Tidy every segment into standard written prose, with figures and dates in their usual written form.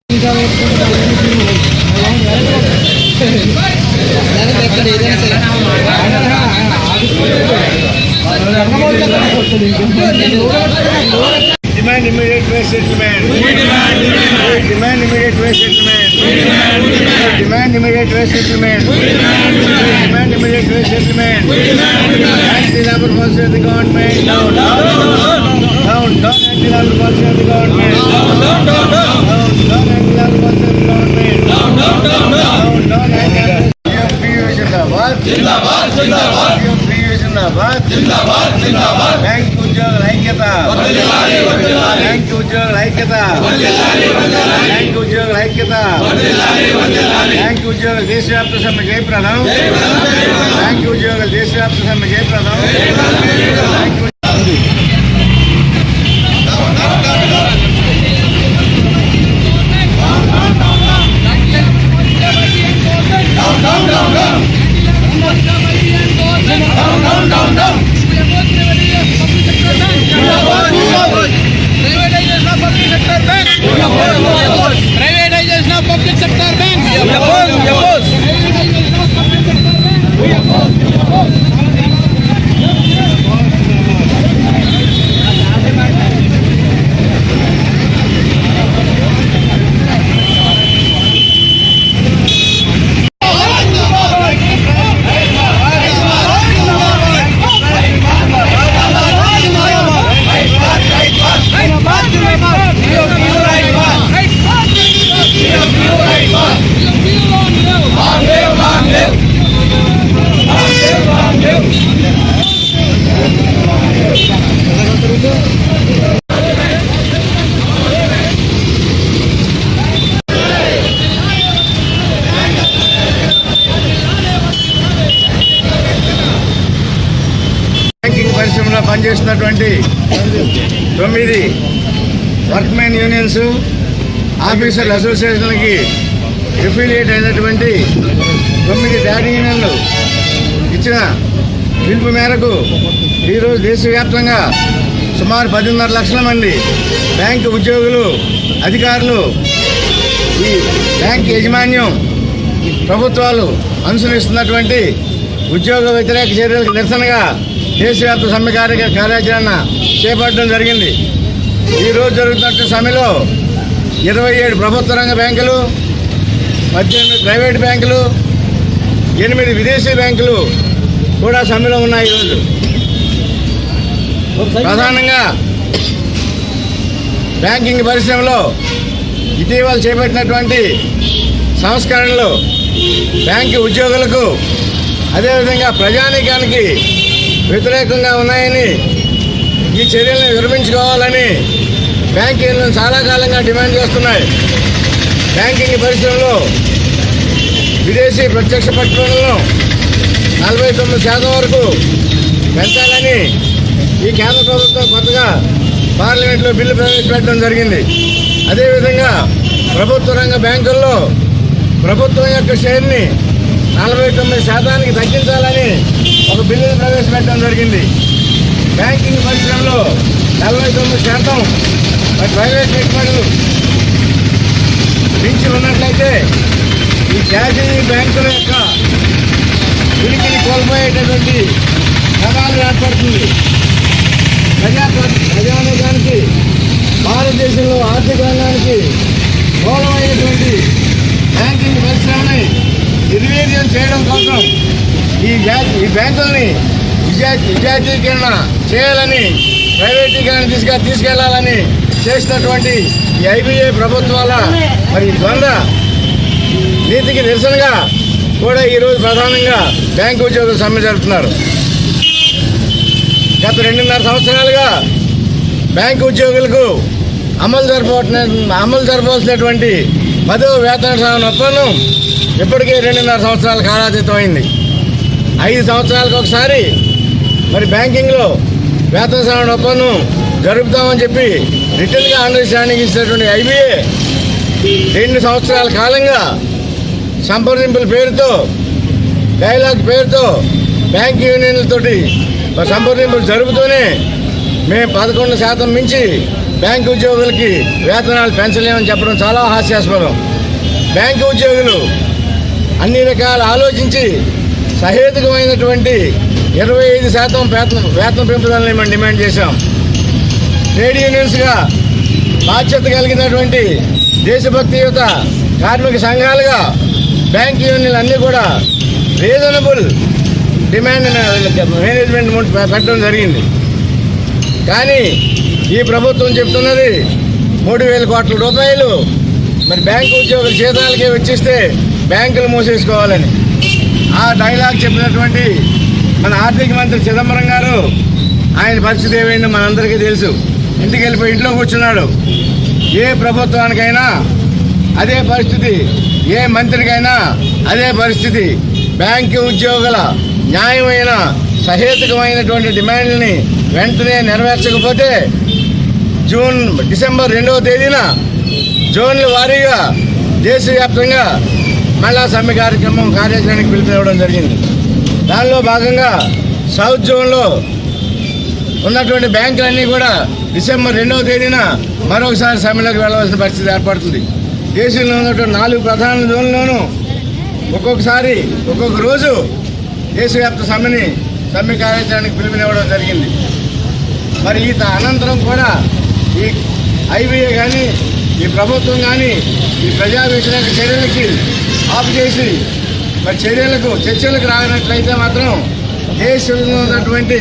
Demand immediate wage settlement. Demand immediate wage settlement. Demand immediate wage settlement. Demand immediate wage settlement. Anti-labor policy of the government. Down. Anti-labor policy of the government. Down. Anti-labor policy of the government. Down. जिंदाबाद bank उद्योग ऐक्यता bank उद्योग ऐक्यता bank उद्योग ऐक्यता bank उद्योग देशव्याप्त सమ్మె జయప్రదం bank उद्योग देशव्याप्त सమ్మె జయప్రదం Privatization of public sector banks. పరిశ్రమలో పనిచేస్తున్నటువంటి 9 వర్క్మెన్ యూనియన్స్ ఆఫీసర్ల అసోసియేషన్లకి ఎఫిలియేట్ అయినటువంటి 9 ట్రేడ్ యూనియన్లు ఇచ్చిన పిలుపు మేరకు ఈరోజు దేశవ్యాప్తంగా సుమారు 10.5 లక్షల మంది బ్యాంకు ఉద్యోగులు అధికారులు ఈ బ్యాంక్ యాజమాన్యం ప్రభుత్వాలు అనుసరిస్తున్నటువంటి ఉద్యోగ వ్యతిరేక చర్యలకు నిరసనగా దేశవ్యాప్త సమ్మె కార్యాచరణ చేపట్టడం జరిగింది. ఈరోజు జరుగుతున్న సమ్మెలో 27 ప్రభుత్వ రంగ బ్యాంకులు, 18 ప్రైవేట్ బ్యాంకులు, 8 విదేశీ బ్యాంకులు కూడా సమ్మెలో ఉన్నాయి. ఈరోజు ప్రధానంగా బ్యాంకింగ్ పరిశ్రమలో ఇటీవల చేపట్టినటువంటి సంస్కరణలు బ్యాంకు ఉద్యోగులకు అదేవిధంగా ప్రజానీకానికి వ్యతిరేకంగా ఉన్నాయని, ఈ చర్యలను విరమించుకోవాలని బ్యాంకీలను చాలా కాలంగా డిమాండ్ చేస్తున్నాయి. బ్యాంకింగ్ పరిశ్రమలో విదేశీ ప్రత్యక్ష పెట్టుబడులను 49% వరకు పెంచాలని ఈ కేంద్ర ప్రభుత్వం కొత్తగా పార్లమెంట్లో బిల్లు ప్రవేశపెట్టడం జరిగింది. అదేవిధంగా ప్రభుత్వ రంగ బ్యాంకుల్లో ప్రభుత్వం యొక్క షేర్ని 49% తగ్గించాలని ఒక బిల్లును ప్రవేశపెట్టడం జరిగింది. బ్యాంకింగ్ పరిశ్రమలో 49% ప్రైవేట్ పెట్టుబడులు పెంచి ఉన్నట్లయితే ఈ జాతీయ బ్యాంకుల యొక్క ఉనికిని కోల్పోయేటటువంటి ప్రమాదం ఏర్పడుతుంది. ప్రజానీకానికి భారతదేశంలో ఆర్థిక రంగానికి మూలమైనటువంటి బ్యాంకింగ్ పరిశ్రమని నిర్వీర్యం చేయడం కోసం ఈ బ్యాంకుల్ని విజాతీకరణ చేయాలని, ప్రైవేటీకరణ తీసుకెళ్లాలని చేసినటువంటి ఈ ఐబీఏ ప్రభుత్వాల ద్వంద్వ నీతికి నిరసనగా కూడా ఈరోజు ప్రధానంగా బ్యాంకు ఉద్యోగులు సమ్మె జరుపుతున్నారు. గత 2.5 సంవత్సరాలుగా బ్యాంకు ఉద్యోగులకు అమలు జరపవలసినటువంటి 10వ వేతన సవరణ ఒప్పందం ఇప్పటికే 2.5 సంవత్సరాల కాలాతీతమైంది. 5 సంవత్సరాలకు ఒకసారి బ్యాంకింగ్లో వేతన సవరణ ఒప్పందం జరుపుతామని చెప్పి రిటర్న్గా అండర్స్టాండింగ్ ఇచ్చినటువంటి ఐబీఏ 2 సంవత్సరాల కాలంగా సంప్రదింపుల పేరుతో, డైలాగ్ పేరుతో బ్యాంక్ యూనియన్లతోటి సంప్రదింపులు జరుపుతూనే మేము 11% మించి బ్యాంకు ఉద్యోగులకి వేతనాలు పెంచలేమని చెప్పడం చాలా హాస్యాస్పదం. బ్యాంకు ఉద్యోగులు అన్ని రకాల ఆలోచించి సహేతుకమైనటువంటి 25% వేతన పెంపుదలని మనం డిమాండ్ చేశాం. ట్రేడ్ యూనియన్స్గా బాధ్యత కలిగినటువంటి దేశభక్తియుత కార్మిక సంఘాలుగా బ్యాంక్ యూనియన్లు అన్నీ కూడా రీజనబుల్ డిమాండ్ మేనేజ్మెంట్ పెట్టడం జరిగింది. కానీ ఈ ప్రభుత్వం చెప్తున్నది 3,000 కోట్ల రూపాయలు మరి బ్యాంకు ఉద్యోగుల జీతాలకే వెచ్చిస్తే బ్యాంకులు మూసేసుకోవాలని ఆ డైలాగ్ చెప్పినటువంటి మన ఆర్థిక మంత్రి చిదంబరం గారు ఆయన పరిస్థితి ఏమైందో మనందరికీ తెలుసు. ఇంటికి వెళ్ళిపోయి ఇంట్లో కూర్చున్నాడు. ఏ ప్రభుత్వానికైనా అదే పరిస్థితి, ఏ మంత్రికైనా అదే పరిస్థితి. బ్యాంకు ఉద్యోగుల న్యాయమైన సహేతుకమైనటువంటి డిమాండ్లని వెంటనే నెరవేర్చకపోతే డిసెంబర్ 2వ తేదీన జోన్ల వారీగా దేశవ్యాప్తంగా మళ్ళా సమ్మె కార్యాచరణకు పిలుపునివ్వడం జరిగింది. దానిలో భాగంగా సౌత్ జోన్లో ఉన్నటువంటి బ్యాంకులన్నీ కూడా డిసెంబర్ 2వ తేదీన మరొకసారి సమ్మెలోకి వెళ్ళవలసిన పరిస్థితి ఏర్పడుతుంది. దేశంలో ఉన్నటువంటి 4 ప్రధాన జోన్లలోనూ ఒక్కొక్కసారి ఒక్కొక్క రోజు దేశవ్యాప్త సమ్మె కార్యాచరణకు పిలుపునివ్వడం జరిగింది. మరి ఈ అనంతరం కూడా ఈ ఐబీఏ కానీ ఈ ప్రభుత్వం కానీ ఈ ప్రజా వ్యతిరేక చర్యలకి ఆపు చేసి మరి చర్చలకు రానట్లయితే మాత్రం దేశంలో ఉన్నటువంటి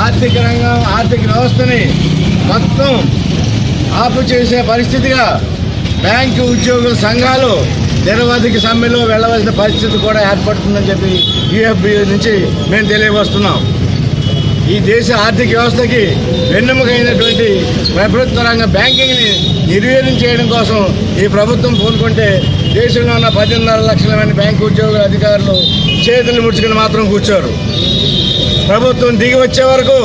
ఆర్థిక రంగం, ఆర్థిక వ్యవస్థని మొత్తం ఆపు చేసే పరిస్థితిగా బ్యాంకు ఉద్యోగుల సంఘాలు నిరవధిక సమ్మెలో వెళ్ళవలసిన పరిస్థితి కూడా ఏర్పడుతుందని చెప్పి యూఎఫ్బి నుంచి మేము తెలియవస్తున్నాం. ఈ దేశ ఆర్థిక వ్యవస్థకి వెన్నెముకైనటువంటి ప్రభుత్వ రంగ బ్యాంకింగ్ని నిర్వీర్యం చేయడం కోసం ఈ ప్రభుత్వం పూనుకుంటే దేశంలో ఉన్న 10.5 లక్షల మంది బ్యాంకు ఉద్యోగుల అధికారులు చేతులు ముడుచుకుని మాత్రం కూర్చోరు. ప్రభుత్వం దిగి వచ్చే వరకు,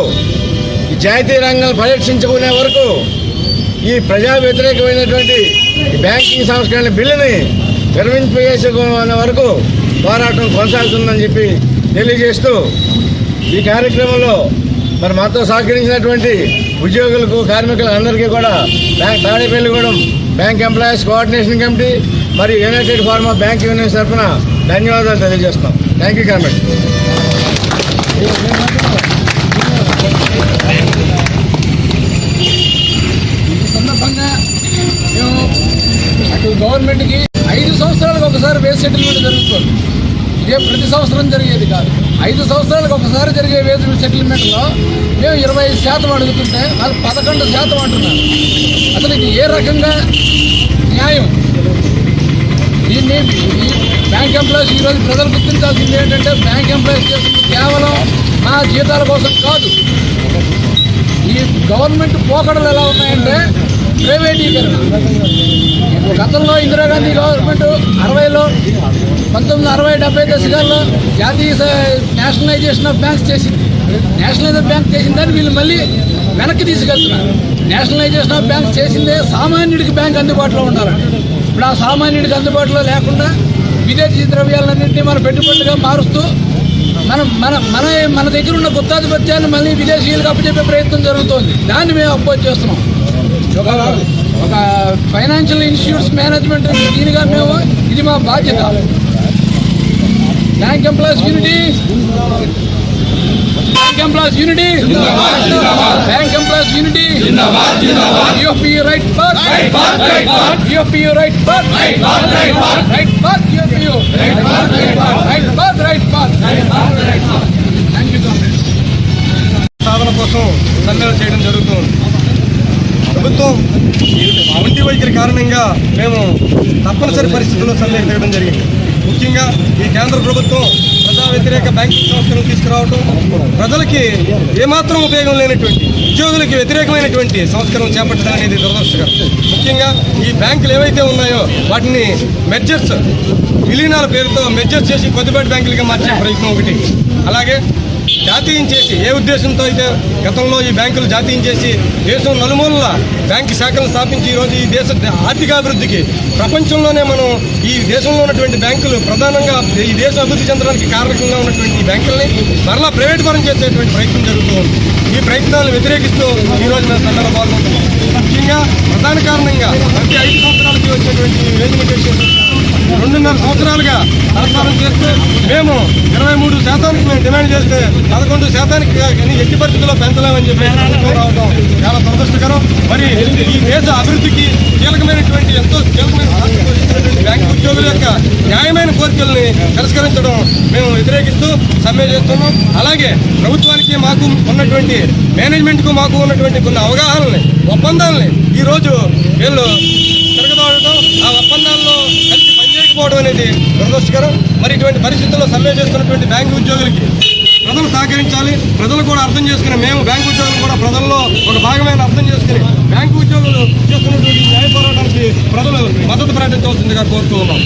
ఈ జాతీయ రంగాన్ని పరిరక్షించుకునే వరకు, ఈ ప్రజా వ్యతిరేకమైనటువంటి బ్యాంకింగ్ సంస్కరణ బిల్లుని విరమింపజేసుకునే వరకు పోరాటం కొనసాగుతుందని చెప్పి తెలియజేస్తూ ఈ కార్యక్రమంలో మరి మాతో సహకరించినటువంటి ఉద్యోగులకు, కార్మికులందరికీ కూడా Tadepalligudem bank employees coordination committee మరియు యునైటెడ్ ఫార్మా బ్యాంక్ యూనియన్ తరఫున ధన్యవాదాలు తెలియజేస్తాం. Thank you government. ఈ సందర్భంగా మేము అటు గవర్నమెంట్కి 5 సంవత్సరాలకు ఒకసారి వేజ్ సెటిల్మెంట్ జరుగుతుంది. ఇదే ప్రతి సంవత్సరం జరిగేది కాదు. 5 సంవత్సరాలకు ఒకసారి జరిగే వేజ్ సెటిల్మెంట్లో మేము 25% అడుగుతుంటే వాళ్ళు 11% అంటున్నారు. అసలు ఇది ఏ రకంగా న్యాయం? దీన్ని బ్యాంక్ ఎంప్లాయీస్ ఈరోజు ప్రజలు గుర్తించాల్సింది ఏంటంటే బ్యాంక్ ఎంప్లాయీస్ చేస్తుంది కేవలం మా జీతాల కోసం కాదు. ఈ గవర్నమెంట్ పోకడలు ఎలా ఉన్నాయంటే ప్రైవేటీకరణ. గతంలో ఇందిరాగాంధీ గవర్నమెంట్ 60లో 1960-70 దశకాల్లో జాతీయ నేషనలైజేషన్ ఆఫ్ బ్యాంక్స్ చేసింది. నేషనలైజేషన్ బ్యాంక్ చేసిన దాన్ని వీళ్ళు మళ్ళీ వెనక్కి తీసుకెళ్తున్నారు. నేషనలైజేషన్ ఆఫ్ బ్యాంక్స్ చేసిందే సామాన్యుడికి బ్యాంక్ అందుబాటులో ఉండాలని. ఇప్పుడు ఆ సామాన్యుడికి అందుబాటులో లేకుండా విదేశీ ద్రవ్యాలన్నింటినీ మన పెట్టుబడులుగా మారుస్తూ మన దగ్గర ఉన్న గుత్తాధిపత్యాన్ని మళ్ళీ విదేశీయులకు అప్పచెప్పే ప్రయత్నం జరుగుతోంది. దాన్ని మేము అపోజ్ చేస్తున్నాం. ఒక ఫైనాన్షియల్ ఇన్స్టిట్యూట్స్ మేనేజ్మెంట్ దీనిగా మేము ఇది మా బాధ్యత. Bank employees unity, bank employees unity, bank employees unity, UFBU right path, UFBU right path, right path, UFBU right path, right path. Thank you government. సాధన కోసం సమ్మెలు చేయడం జరుగుతుంది. ప్రభుత్వం ఒంటి వైఖరి కారణంగా మేము తప్పనిసరి పరిస్థితుల్లో సమ్మెకు దిగడం జరిగింది. ముఖ్యంగా ఈ కేంద్ర ప్రభుత్వం ప్రజా వ్యతిరేక బ్యాంకింగ్ సంస్థలను తీసుకురావడం, ప్రజలకి ఏమాత్రం ఉపయోగం లేనటువంటి, ఉద్యోగులకి వ్యతిరేకమైనటువంటి సంస్కరణ చేపట్టడం అనేది దురదృష్టకరం. ముఖ్యంగా ఈ బ్యాంకులు ఏవైతే ఉన్నాయో వాటిని విలీనాల పేరుతో మెర్జర్స్ చేసి కొద్దిపాటి బ్యాంకులుగా మార్చే ప్రయత్నం ఒకటి. అలాగే జాతీయం చేసి, ఏ ఉద్దేశంతో అయితే గతంలో ఈ బ్యాంకులు జాతీయం చేసి దేశం నలుమూలల బ్యాంకు శాఖలను స్థాపించి ఈరోజు ఈ దేశ ఆర్థికాభివృద్ధికి ప్రపంచంలోనే మనం ఈ దేశంలో ఉన్నటువంటి బ్యాంకులు ప్రధానంగా ఈ దేశం అభివృద్ధి చెందడానికి కారణంగా ఉన్నటువంటి ఈ బ్యాంకుల్ని మరలా ప్రైవేట్ పరం చేసేటువంటి ప్రయత్నం జరుగుతూ ఉంది. ఈ ప్రయత్నాలను వ్యతిరేకిస్తూ ఈరోజు మేము సమ్మెలో పాల్గొంటున్నాం. ముఖ్యంగా ప్రధాన కారణంగా ప్రతి 5 సంవత్సరాలకి వచ్చేటువంటి వేజ్ లిమిటేషన్ 2.5 సంవత్సరాలుగా ప్రచారం చేస్తే మేము 23% మేము డిమాండ్ చేస్తే 11% ఎట్టి పరిస్థితుల్లో పెంచలేమని చెప్పి రావడం చాలా దురదృష్టకరం. మరి ఈ దేశ అభివృద్ధికి కీలకమైనటువంటి ఎంతో కీలకమైన బ్యాంకు ఉద్యోగుల యొక్క న్యాయమైన కోరికల్ని తిరస్కరించడం మేము వ్యతిరేకిస్తూ సమ్మె చేస్తున్నాం. అలాగే ప్రభుత్వానికి మాకు ఉన్నటువంటి మేనేజ్మెంట్కు మాకు ఉన్నటువంటి కొన్ని అవగాహనల్ని, ఒప్పందాలని ఈరోజు వీళ్ళు తిరగదోడటం, ఆ ఒప్పందాల్లో కలిసి పనిచేయకపోవడం అనేది దురదృష్టకరం. మరి ఇటువంటి పరిస్థితుల్లో సమ్మె చేస్తున్నటువంటి బ్యాంకు ఉద్యోగులకి ప్రజలు సహకరించాలి. ప్రజలు కూడా అర్థం చేసుకుని, మేము బ్యాంకు ఉద్యోగులు కూడా ప్రజల్లో ఒక భాగమైన అర్థం చేసుకుని బ్యాంకు ఉద్యోగులు చేస్తున్నటువంటి న్యాయ పోరాటానికి ప్రజలు మద్దతు ప్రకటించవలసిందిగా కోరుతూ ఉన్నాం.